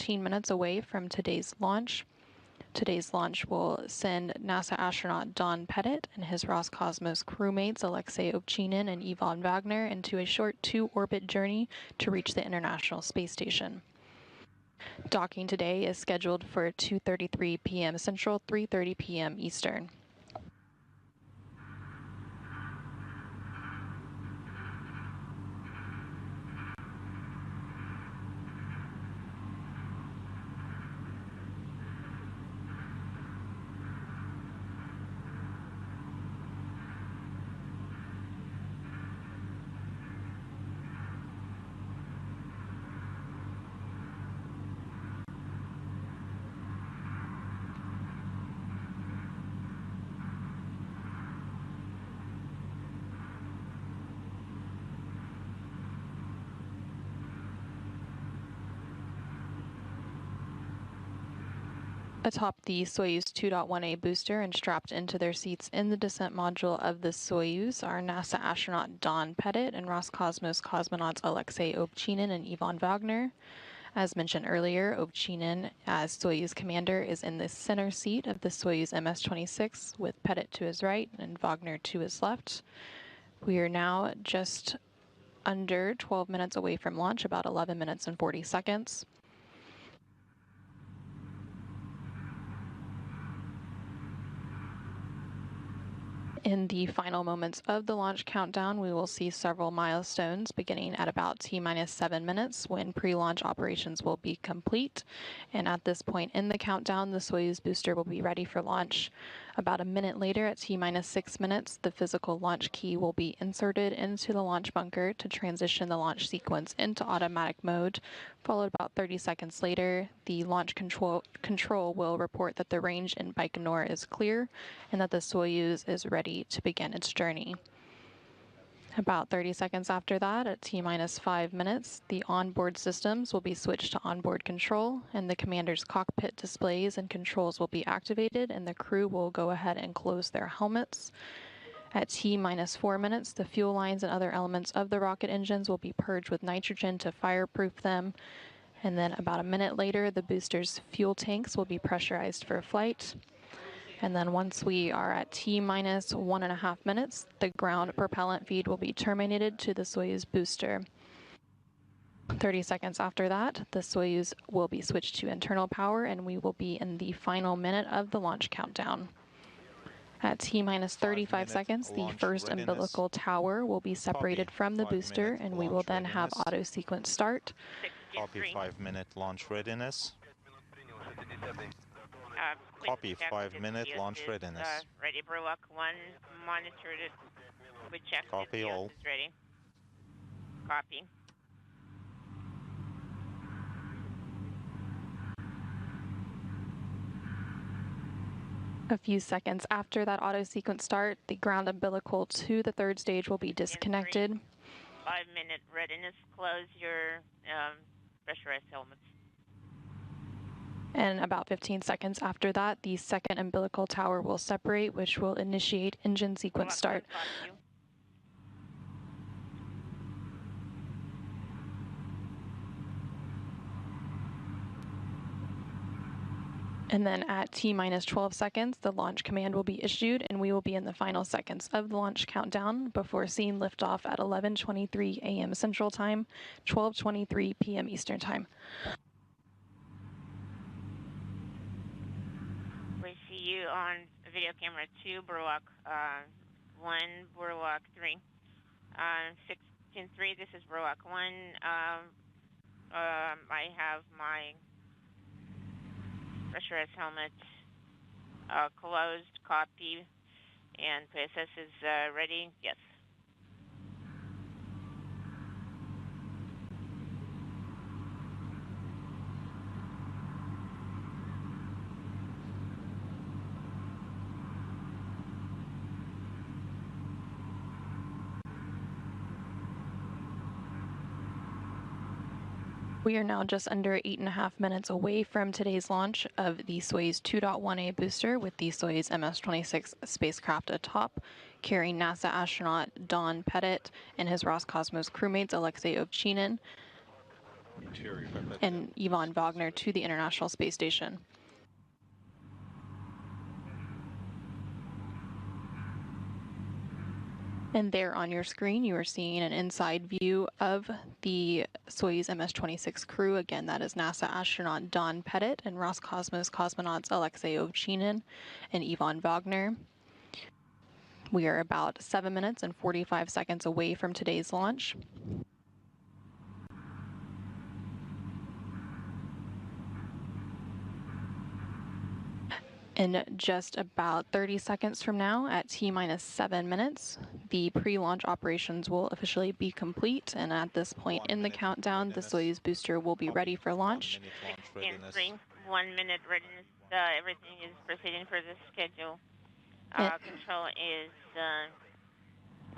14 minutes away from today's launch. Today's launch will send NASA astronaut Don Pettit and his Roscosmos crewmates Alexei Ovchinin and Ivan Wagner into a short 2-orbit journey to reach the International Space Station. Docking today is scheduled for 2:33 p.m. Central, 3:30 p.m. Eastern. Atop the Soyuz 2.1A booster and strapped into their seats in the descent module of the Soyuz are NASA astronaut Don Pettit and Roscosmos cosmonauts Alexei Ovchinin and Ivan Wagner. As mentioned earlier, Ovchinin, as Soyuz commander, is in the center seat of the Soyuz MS-26 with Pettit to his right and Wagner to his left. We are now just under 12 minutes away from launch, about 11 minutes and 40 seconds. In the final moments of the launch countdown, we will see several milestones beginning at about T-minus 7 minutes when pre-launch operations will be complete. And at this point in the countdown, the Soyuz booster will be ready for launch. About a minute later, at T-minus 6 minutes, the physical launch key will be inserted into the launch bunker to transition the launch sequence into automatic mode. Followed about 30 seconds later, the launch control will report that the range in Baikonur is clear and that the Soyuz is ready to begin its journey. About 30 seconds after that, at T-minus 5 minutes, the onboard systems will be switched to onboard control, and the commander's cockpit displays and controls will be activated, and the crew will go ahead and close their helmets. At T-minus 4 minutes, the fuel lines and other elements of the rocket engines will be purged with nitrogen to fireproof them. And then about a minute later, the booster's fuel tanks will be pressurized for flight. And then once we are at T-minus 1.5 minutes, the ground propellant feed will be terminated to the Soyuz booster. 30 seconds after that, the Soyuz will be switched to internal power, and we will be in the final minute of the launch countdown. At T-minus 35 seconds, the first umbilical tower will be separated from the booster, and we will then have auto sequence start. Copy 5-minute launch readiness. Copy 5-minute launch readiness. Ready, Burlock 1, monitored it. We checked Copy it, all. Is ready. Copy. A few seconds after that auto sequence start, the ground umbilical to the third stage will be disconnected. 5-minute readiness. Close your pressurized helmets. And about 15 seconds after that, the second umbilical tower will separate, which will initiate engine sequence start. And then at T-minus 12 seconds, the launch command will be issued, and we will be in the final seconds of the launch countdown before seeing liftoff at 11:23 a.m. Central Time, 12:23 p.m. Eastern Time. We see you on video camera 2, Burlock 1, Burlock 3. 16-3, this is Burlock 1. I have my pressurized helmet closed, copy, and PSS is ready. Yes. We are now just under 8.5 minutes away from today's launch of the Soyuz 2.1A booster with the Soyuz MS-26 spacecraft atop, carrying NASA astronaut Don Pettit and his Roscosmos crewmates Alexei Ovchinin. and Ivan Wagner to the International Space Station. And there on your screen, you are seeing an inside view of the Soyuz MS-26 crew. Again, that is NASA astronaut Don Pettit and Roscosmos cosmonauts Alexei Ovchinin and Ivan Wagner. We are about 7 minutes and 45 seconds away from today's launch. In just about 30 seconds from now, at T-minus 7 minutes, the pre-launch operations will officially be complete, and at this point in the countdown, the Soyuz booster will be ready for launch. 1 minute readiness. Everything is proceeding for the schedule. Control is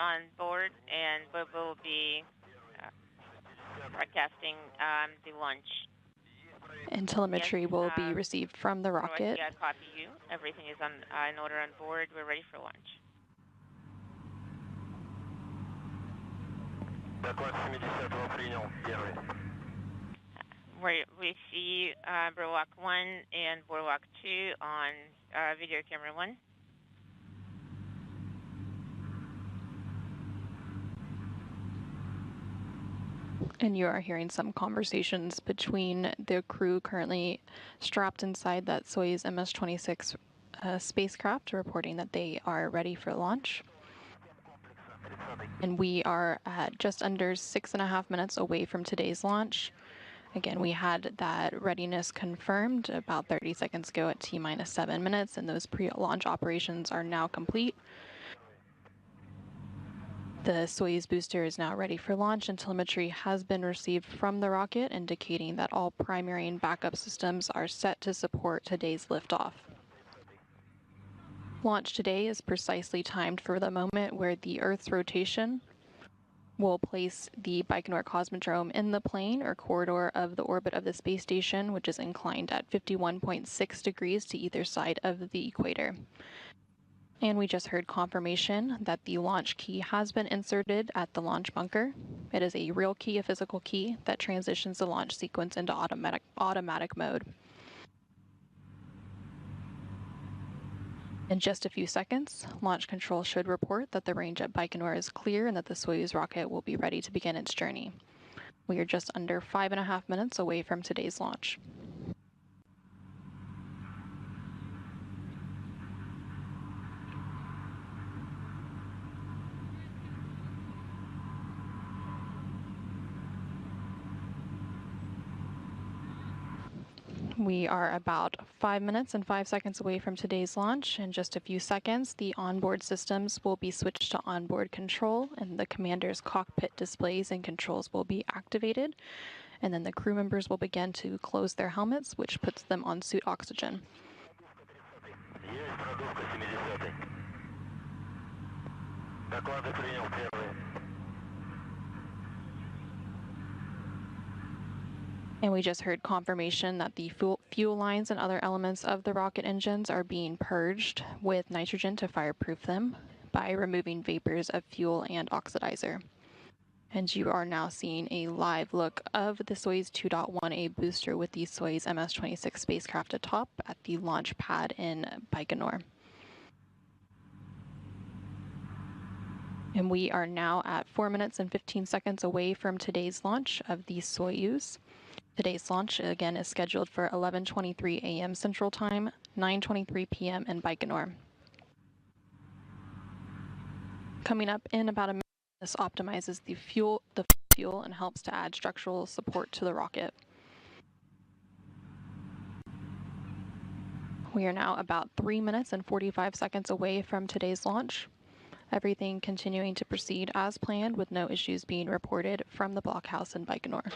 on board, and we will be broadcasting the launch. And telemetry will be received from the rocket. Yeah, copy you. Everything is in order on board. We're ready for launch. We see Boardwalk 1 and Boardwalk 2 on video camera 1. And you are hearing some conversations between the crew currently strapped inside that Soyuz MS-26 spacecraft, reporting that they are ready for launch. And we are at just under 6.5 minutes away from today's launch. Again, we had that readiness confirmed about 30 seconds ago at T-minus 7 minutes, and those pre-launch operations are now complete. The Soyuz booster is now ready for launch, and telemetry has been received from the rocket, indicating that all primary and backup systems are set to support today's liftoff. Launch today is precisely timed for the moment where the Earth's rotation will place the Baikonur Cosmodrome in the plane or corridor of the orbit of the space station, which is inclined at 51.6 degrees to either side of the equator. And we just heard confirmation that the launch key has been inserted at the launch bunker. It is a real key, a physical key, that transitions the launch sequence into automatic mode. In just a few seconds, launch control should report that the range at Baikonur is clear and that the Soyuz rocket will be ready to begin its journey. We are just under 5.5 minutes away from today's launch. We are about 5 minutes and 5 seconds away from today's launch. In just a few seconds, the onboard systems will be switched to onboard control, and the commander's cockpit displays and controls will be activated. And then the crew members will begin to close their helmets, which puts them on suit oxygen. And we just heard confirmation that the fuel lines and other elements of the rocket engines are being purged with nitrogen to fireproof them by removing vapors of fuel and oxidizer. And you are now seeing a live look of the Soyuz 2.1A booster with the Soyuz MS-26 spacecraft atop at the launch pad in Baikonur. And we are now at 4 minutes and 15 seconds away from today's launch of the Soyuz. Today's launch, again, is scheduled for 11:23 a.m. Central Time, 9:23 p.m. in Baikonur. Coming up in about a minute, this optimizes the fuel and helps to add structural support to the rocket. We are now about 3 minutes and 45 seconds away from today's launch. Everything continuing to proceed as planned with no issues being reported from the blockhouse in Baikonur.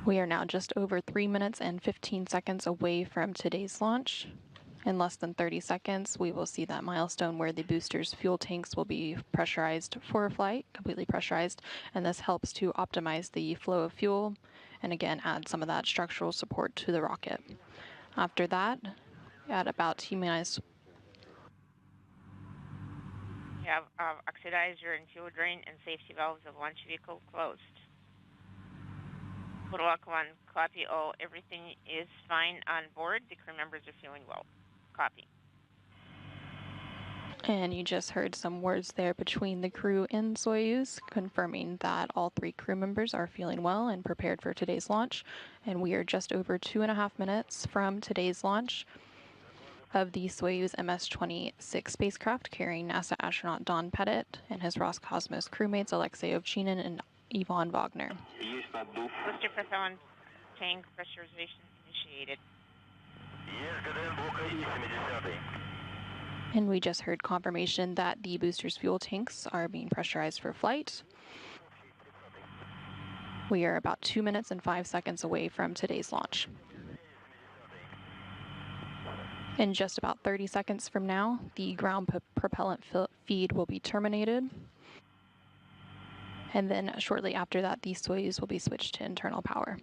We are now just over 3 minutes and 15 seconds away from today's launch. In less than 30 seconds, we will see that milestone where the booster's fuel tanks will be pressurized for a flight, completely pressurized, and this helps to optimize the flow of fuel and again add some of that structural support to the rocket. After that, at about T-minus You have oxidizer and fuel drain and safety valves of launch vehicle closed. Total Lock 1, copy. Oh, everything is fine on board. The crew members are feeling well. Copy. And you just heard some words there between the crew and Soyuz, confirming that all 3 crew members are feeling well and prepared for today's launch. And we are just over 2.5 minutes from today's launch of the Soyuz MS-26 spacecraft carrying NASA astronaut Don Pettit and his Roscosmos crewmates Alexei Ovchinin and Ivan Wagner. Booster propellant tank pressurization initiated. And we just heard confirmation that the booster's fuel tanks are being pressurized for flight. We are about 2 minutes and 5 seconds away from today's launch. In just about 30 seconds from now, the ground propellant feed will be terminated. And then shortly after that, the Soyuz will be switched to internal power.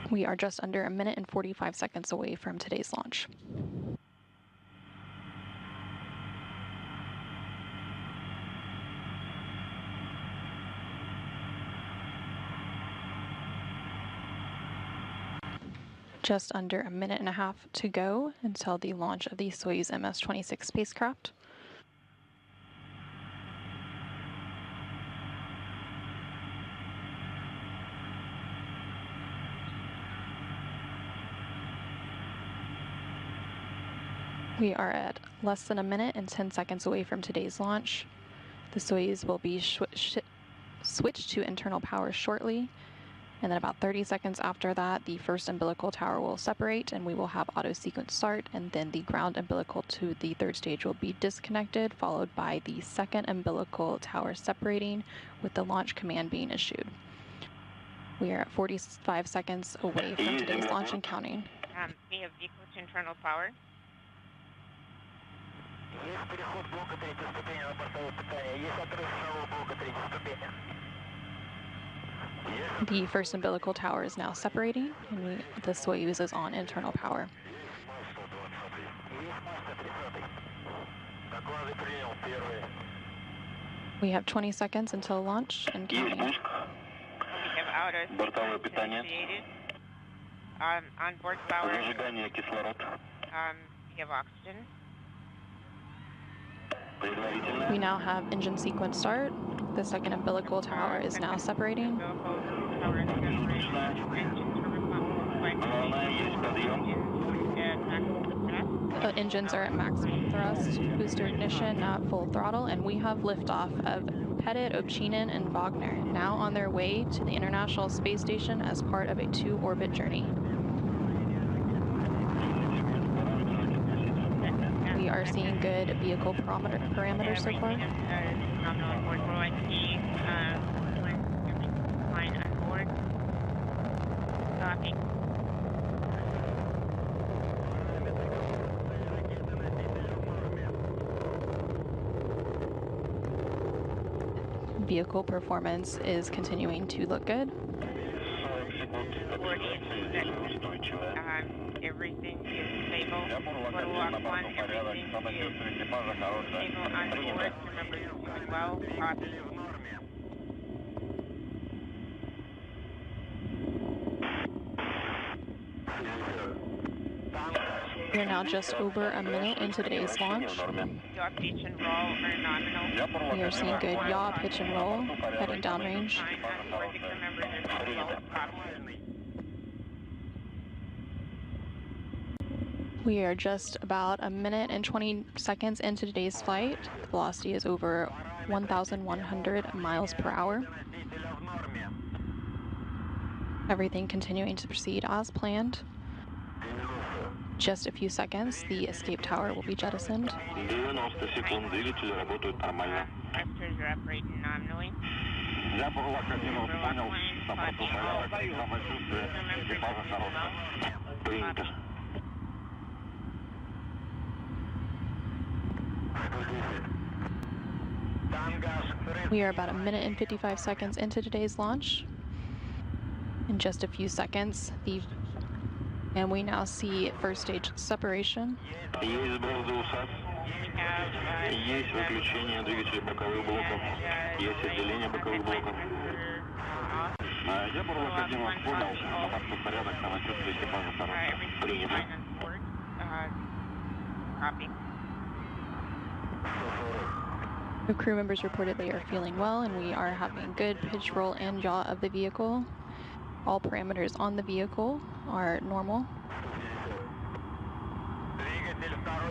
We are just under 1 minute and 45 seconds away from today's launch. Just under 1.5 minutes to go until the launch of the Soyuz MS-26 spacecraft. We are at less than 1 minute and 10 seconds away from today's launch. The Soyuz will be switched to internal power shortly, and then about 30 seconds after that, the first umbilical tower will separate and we will have auto sequence start, and then the ground umbilical to the 3rd stage will be disconnected, followed by the 2nd umbilical tower separating with the launch command being issued. We are at 45 seconds away from today's launch and counting. We have vehicle to internal power. The first umbilical tower is now separating, and the Soyuz is on internal power. We have 20 seconds until launch and counting. We have outer sequence initiated. On board power. We have oxygen. We now have engine sequence start. The 2nd umbilical tower is now separating. Engines are at maximum thrust, booster ignition at full throttle, and we have liftoff of Pettit, Ovchinin, and Wagner, now on their way to the International Space Station as part of a 2-orbit journey. We are seeing good vehicle parameters so far. Vehicle performance is continuing to look good. Everything is stable. Total Lock 1, everything is stable on board. Remember, you're doing well. Copy. We are now just over 1 minute into today's launch. Yaw, pitch, and roll are nominal. We are seeing good yaw, pitch, and roll, heading downrange. Fine on board. The crew members are doing well. Copy. We are just about 1 minute and 20 seconds into today's flight. The velocity is over 1,100 miles per hour. Everything continuing to proceed as planned. Just a few seconds, the escape tower will be jettisoned. Thrusters are operating nominally. We are about 1 minute and 55 seconds into today's launch. In just a few seconds, and we now see first stage separation. Есть выключение двигателей боковых блоков. Есть отделение боковых блоков. Я Бурлак-1 вас понял. На борту порядок, самочувствие экипажа хорошее. Принято. The crew members reported they are feeling well, and we are having good pitch, roll, and yaw of the vehicle. All parameters on the vehicle are normal.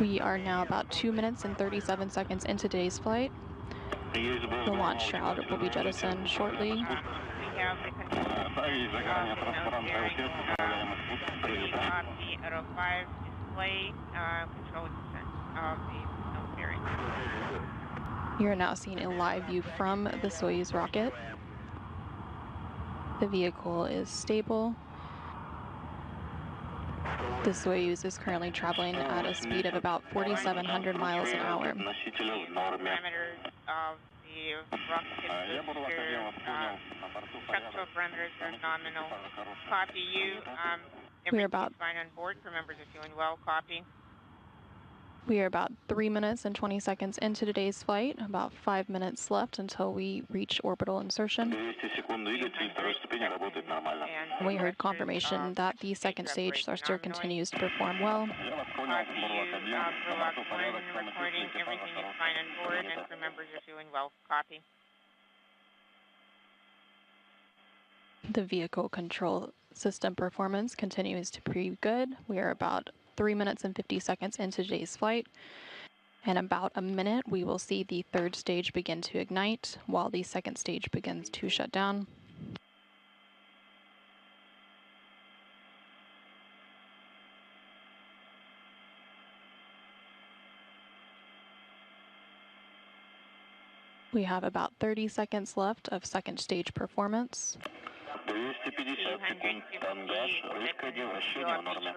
We are now about 2 minutes and 37 seconds into today's flight. The launch shroud will be jettisoned shortly. You are now seeing a live view from the Soyuz rocket. The vehicle is stable. The Soyuz is currently traveling at a speed of about 4,700 miles an hour. Parameters of the rocket structural parameters are nominal. Copy you. Everything is fine on board. Crew members are feeling well. Copy. We are about 3 minutes and 20 seconds into today's flight, about 5 minutes left until we reach orbital insertion. And we heard confirmation that the second stage thruster continues to perform well. Recording, everything is fine on board, and crew members are feeling well. Copy. The vehicle control system performance continues to be good. We are about 3 minutes and 50 seconds into today's flight. In about a minute, we will see the third stage begin to ignite while the second stage begins to shut down. We have about 30 seconds left of second stage performance. 250 секунд, тангаж, выходе, вращение в норме.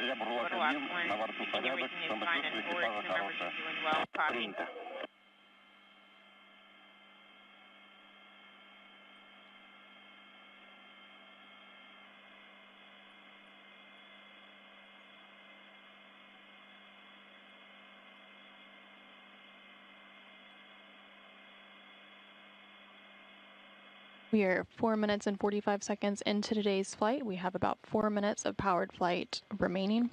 Я Бурлак-1, на борту порядок, самочувствие экипажа хорошее. Принято. We are 4 minutes and 45 seconds into today's flight. We have about 4 minutes of powered flight remaining.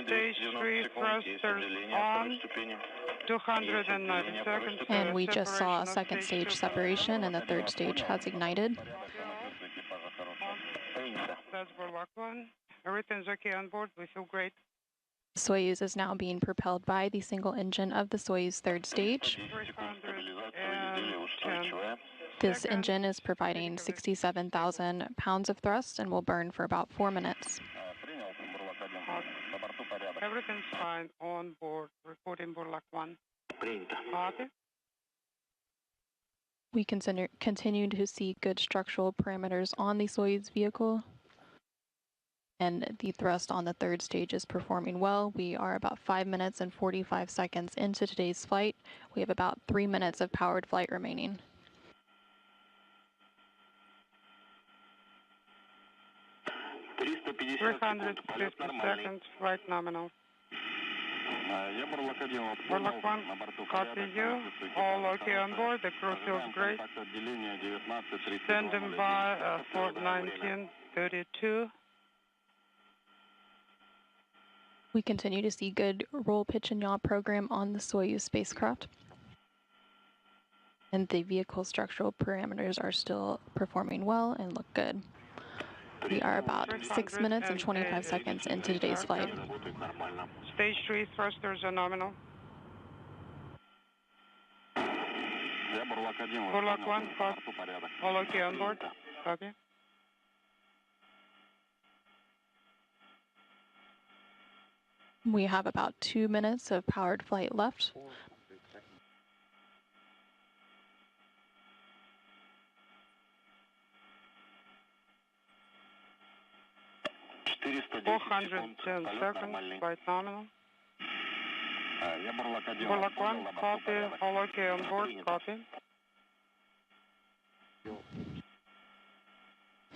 Stage 3 thrusters on, 290 seconds. And we just saw a second stage separation, and the third stage has ignited. That's Buрлak-1. Everything's okay on board. We feel great. Soyuz is now being propelled by the single engine of the Soyuz third stage. 310 This engine is providing 67,000 pounds of thrust and will burn for about 4 minutes. Everything's fine on board. Reporting Buрлak-1. Copy. We continue to see good structural parameters on the Soyuz vehicle, and the thrust on the third stage is performing well. We are about 5 minutes and 45 seconds into today's flight. We have about 3 minutes of powered flight remaining. 350 seconds, flight nominal. Buрлak-1, copy you. All okay on board. The crew feels great. Standing by for 1932. We continue to see good roll, pitch, and yaw program on the Soyuz spacecraft. And the vehicle structural parameters are still performing well and look good. We are about 6 minutes and 25 seconds into today's flight. Stage 3 thrusters are nominal. Buрлak-1, copy. All okay on board? Copy. We have about 2 minutes of powered flight left. $410 seconds, flight nominal. Bullock 1, copy. All okay on board, copy.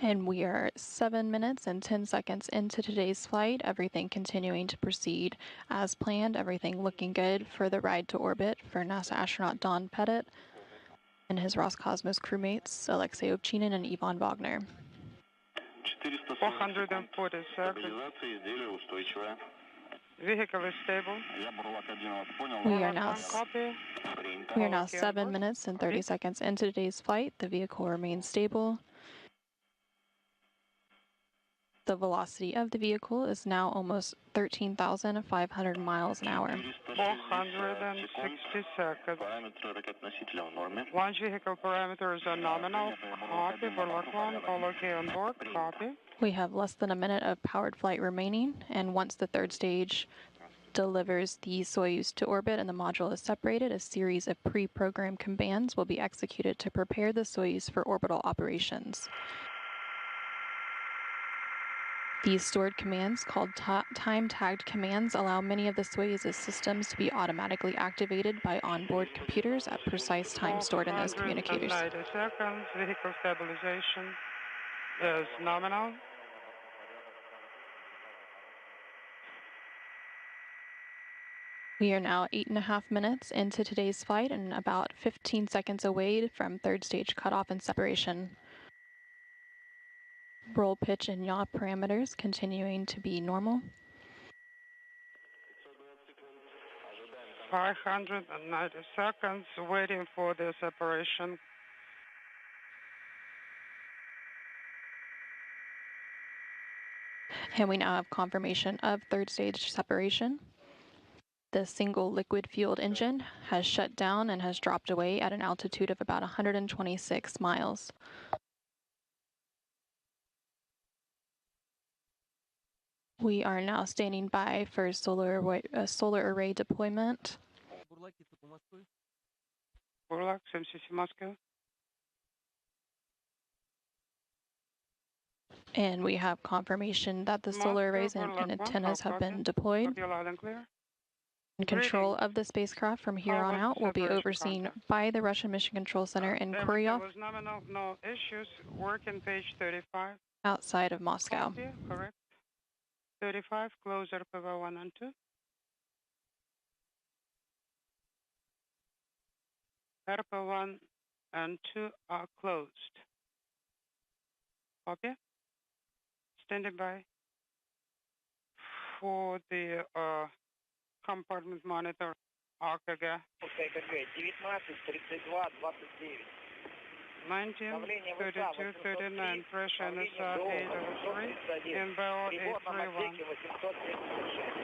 And we are 7 minutes and 10 seconds into today's flight. Everything continuing to proceed as planned. Everything looking good for the ride to orbit for NASA astronaut Don Pettit and his Roscosmos crewmates Alexei Ovchinin and Ivan Wagner. 440 seconds. Vehicle is stable. We are now 7 minutes and 30 seconds into today's flight. The vehicle remains stable. The velocity of the vehicle is now almost 13,500 miles an hour. 460 seconds. Launch vehicle parameters are nominal. Copy. Bullock 1, all okay on board. Copy. We have less than a minute of powered flight remaining, and once the third stage delivers the Soyuz to orbit and the module is separated, a series of pre-programmed commands will be executed to prepare the Soyuz for orbital operations. These stored commands, called time-tagged commands, allow many of the Soyuz's systems to be automatically activated by onboard computers at precise times stored in those communicators. 90 seconds. Vehicle stabilization is nominal. We are now 8.5 minutes into today's flight and about 15 seconds away from third stage cutoff and separation. Roll, pitch, and yaw parameters continuing to be normal. 590 seconds, waiting for the separation. And we now have confirmation of third stage separation. The single liquid-fueled engine has shut down and has dropped away at an altitude of about 126 miles. We are now standing by for solar array deployment. Burlak, MCC Moscow. And we have confirmation that the solar arrays and antennas have been deployed. And control of the spacecraft from here on out will be overseen by the Russian Mission Control Center in Koryov, no issues. Working page 35. outside of Moscow. Copy, correct. 35, close RPV 1 and 2. RPV 1 and 2 are closed. Copy. Standing by for the compartment monitor AKG. 19, 32, 39, pressure NSR 803, MBO 831,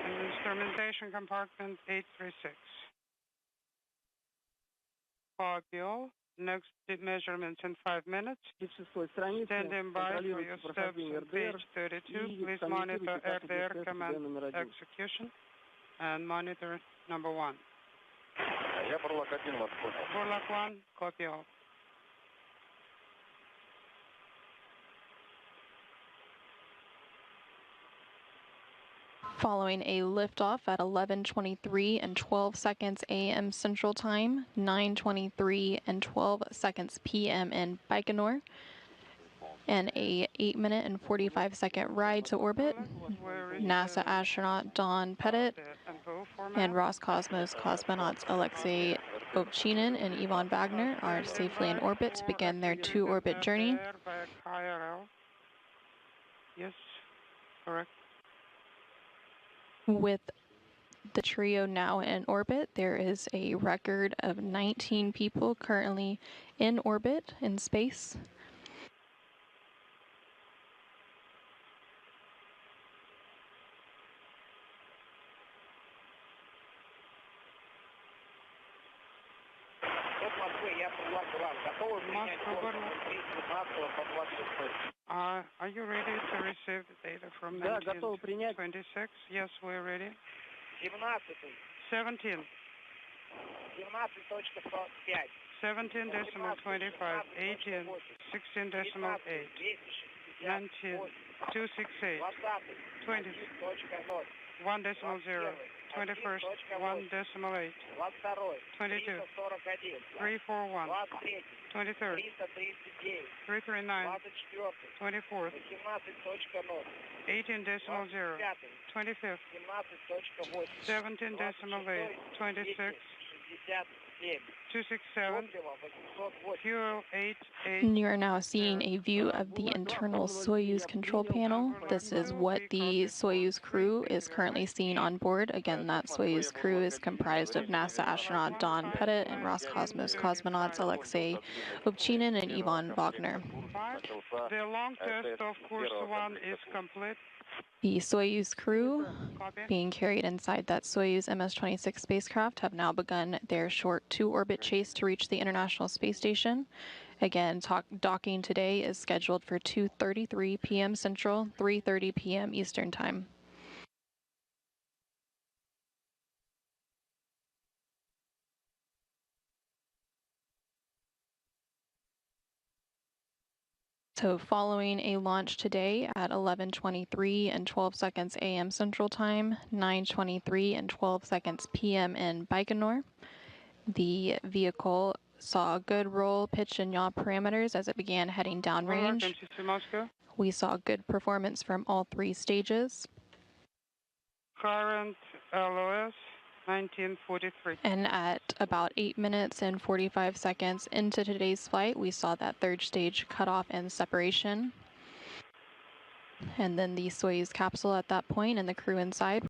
and instrumentation compartment 836. Copy all. Next measurements in 5 minutes. Standing by for your steps on page 32. Please monitor air-to-air command execution and monitor number 1. Burlak 1, copy all. Following a liftoff at 11:23 and 12 seconds a.m. Central Time, 9:23 and 12 seconds p.m. in Baikonur, and a 8-minute and 45-second ride to orbit, NASA astronaut Don Pettit and Roscosmos cosmonauts Alexei Ovchinin and Ivan Wagner are safely in orbit to begin their to-orbit journey. Yes, correct. With the trio now in orbit, there is a record of 19 people currently in orbit in space. Are you ready to receive the data from 1926? Yes, we're ready. 17. 17.25, 18, 16.8, 19, 268, 20, 1.0, 21st, 1.8, 22, 341, 23rd, 339, 24th, 18.0, 25th, 17.8, 26, 267, fuel 88. You are now seeing a view of the internal Soyuz control panel. This is what the Soyuz crew is currently seeing on board. Again, that Soyuz crew is comprised of NASA astronaut Don Pettit and Roscosmos cosmonauts Alexei Ovchinin and Ivan Wagner. The long test of course 1 is complete. The Soyuz crew, being carried inside that Soyuz MS-26 spacecraft, have now begun their short 2-orbit chase to reach the International Space Station. Again, docking today is scheduled for 2:33 p.m. Central, 3:30 p.m. Eastern Time. So following a launch today at 11:23 and 12 seconds a.m. Central Time, 9:23 and 12 seconds p.m. in Baikonur, the vehicle saw good roll, pitch, and yaw parameters as it began heading downrange. We saw good performance from all 3 stages. Current LOS 1943. And at about 8 minutes and 45 seconds into today's flight, we saw that 3rd stage cutoff and separation. And then the Soyuz capsule at that point and the crew inside